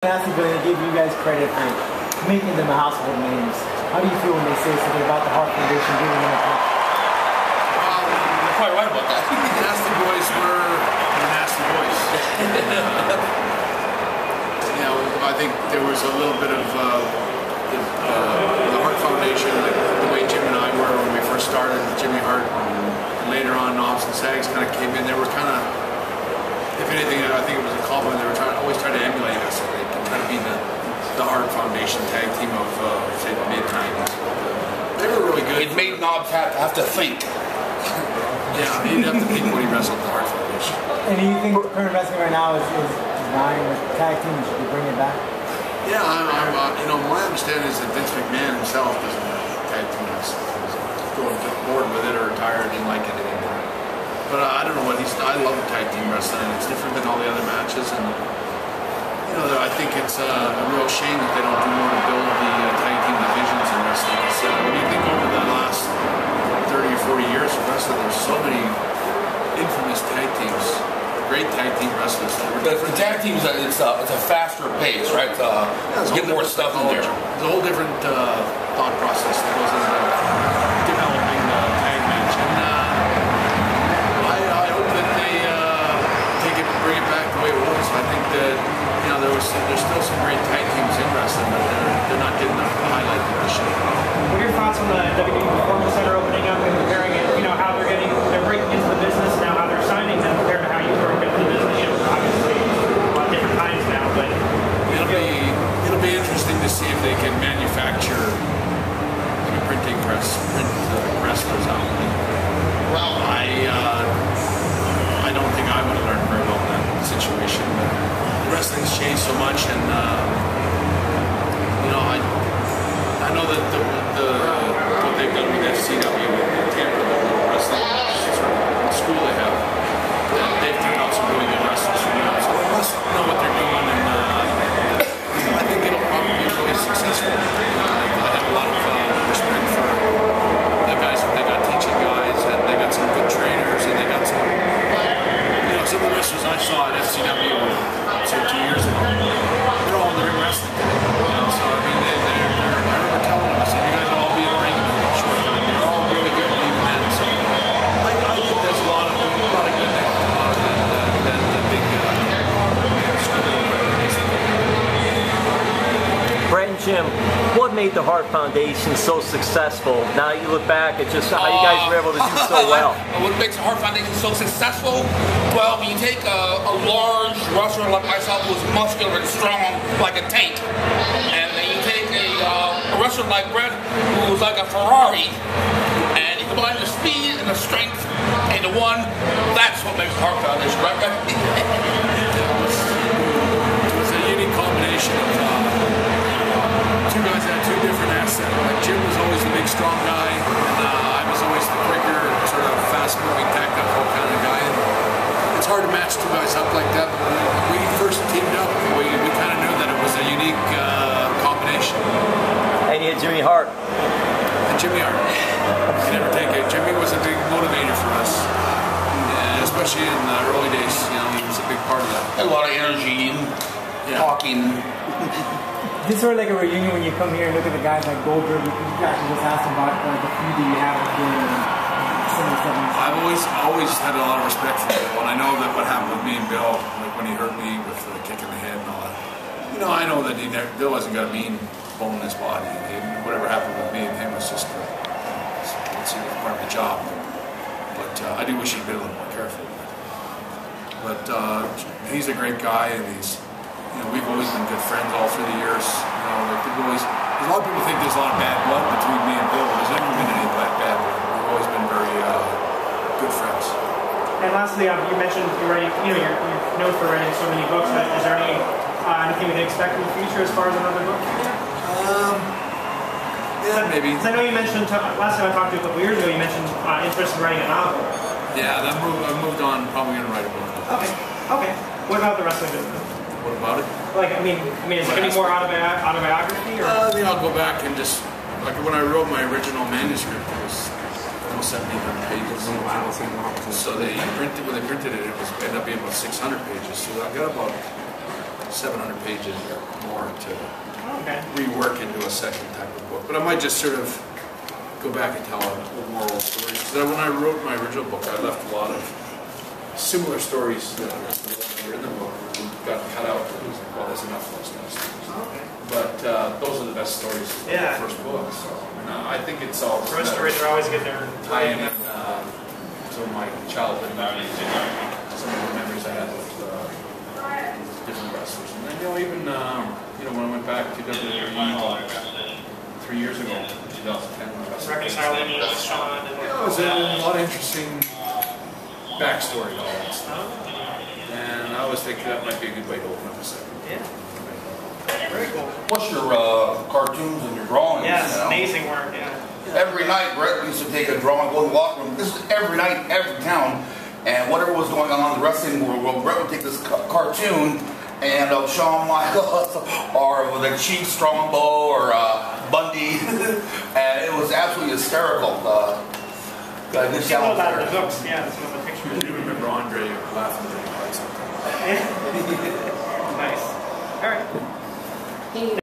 Nasty, but they give you guys credit for making them household names. How do you feel when they say something about the Hart Foundation giving them a credit? You're quite right about that. The Nasty Boys were the Nasty Boys. You know, I think there was a little bit of the Hart Foundation, the way Jim and I were when we first started with Jimmy Hart, and later on Knobs and Sags kind of came in. They were kind of, if anything, I think it was a compliment. They were always trying to emulate us. They can try to be the Hart Foundation tag team of say the mid-90s. They were really good. It made Knobs have to think. Yeah, he didn't have to think when he wrestled the Hart Foundation. And do you think current wrestling right now is dying with tag teams? Should we bring it back? Yeah, you know, my understanding is that Vince McMahon himself doesn't like tag team wrestling. He's going bored with it or tired, didn't like it anymore. But I don't know what I love tag team wrestling. It's different than all the other matches, and you know, I think it's a real shame that they don't do more to build the tag team divisions in wrestling. So when you think over the last 30 or 40 years of wrestling, there's so many infamous tag teams, great tag team wrestlers. The tag teams, it's a faster pace, right? Get more stuff in there. There's a whole different thought process that goes into developing the tag match. And I hope that they bring it back the way it was. I think that, you know, there's still some great tag teams in wrestling, but they're not getting the highlight that they should. What are your thoughts on the WWE Performance Center opening up and comparing it? You know, how they're breaking into the business now, how they're signing them compared to how you broke into the business. You know, obviously a lot of different times now, but it'll be interesting to see if they can manufacture like a printing press, print wrestlers out. Well, I don't think I would have learned very well in that situation. But wrestling's changed so much, and you know, I know that what they've done with FCW and Tampa, the little wrestling school they have, they've turned out some really good wrestlers from them. So they must know what they're doing, and I think it'll probably be really successful. I have a lot of respect for the guys that they got teaching guys, and they got some good trainers, and they got some, you know, some of the wrestlers I saw at FCW, say 2 years ago, they're all in the ring wrestling. You know, so I mean, I remember telling them, I said, you guys will all be in the ring in a short time. You're all really good lead men. So I think there's a lot of good there than the big Bret and Jim, what made the Hart Foundation so successful? Now you look back at just how you guys were able to do so well. What makes the Hart Foundation so successful? Well, when you take a large wrestler like myself who's muscular and strong like a tank, and then you take a wrestler like Bret who's like a Ferrari, and you combine the speed and the strength into one, that's what makes the Hart Foundation, right? It was a unique combination of two guys that had two different assets. Like Jim was always the big, strong guy, and I was always the quicker, sort of fast-moving, tactical kind of guy. And it's hard to match two guys up like that. But when we first teamed up, we kind of knew that it was a unique combination. And you had Jimmy Hart. And Jimmy Hart. You can never take it. Jimmy was a big motivator for us, and especially in the early days. You know, he was a big part of that. A lot of energy and talking. Is this sort of like a reunion when you come here and look at the guys like Goldberg? You guys can just ask them about the feud that you have with him and some of the stuff. I've always had a lot of respect for Bill, and I know that what happened with me and Bill, like when he hurt me with the kick in the head and all that. You know, I know that Bill hasn't got a mean bone in his body. Whatever happened with me and him was just part of the job. But I do wish he'd been a little more careful. But he's a great guy, and he's. You know, we've always been good friends all through the years. You know, like a lot of people think there's a lot of bad blood between me and Bill. There's never been any bad blood. We've always been very good friends. And lastly, you mentioned you're writing. You know, you're known for writing so many books. But is there anything we can expect in the future as far as another book? Yeah, maybe. I know you mentioned last time I talked to you a couple years ago. You mentioned interest in writing a novel. Yeah, I've moved on. Probably going to write a book. Okay. What about the wrestling business? What about it? Like, I mean, is it any more autobiography? Or? I think I'll go back and just, like when I wrote my original manuscript, it was almost 1,700 pages. So when they printed it, ended up being about 600 pages. So I got about 700 pages or more to Okay. rework into a second type of book. But I might just sort of go back and tell a moral story. So when I wrote my original book, I left a lot of similar stories that were in the book got cut out. Well, there's enough of those kind of stories. Okay. But those are the best stories of Yeah. the first book. So I think it's all Road stories are always good there. tying in some of my childhood memories, some of the memories I had with different wrestlers. And then, even when I went back to WWE 3 years ago, 2010, when I wrestled. Reconciling with Sean and It was a lot of interesting backstory to all that stuff. And I always think that might be a good way to open up a second. Yeah. Very cool. What's your cartoons and your drawings? Yes, you know? amazing work, yeah. Every night, Bret used to take a drawing, go in the locker room. This is every night, every town. And whatever was going on in the wrestling world, Bret would take this cartoon and Shawn Michaels or the Chief Strongbow or Bundy. And it was absolutely hysterical. You see all that in the books, yeah, some of the pictures. I do remember Andre laughing at me quite sometimes. Nice. All right.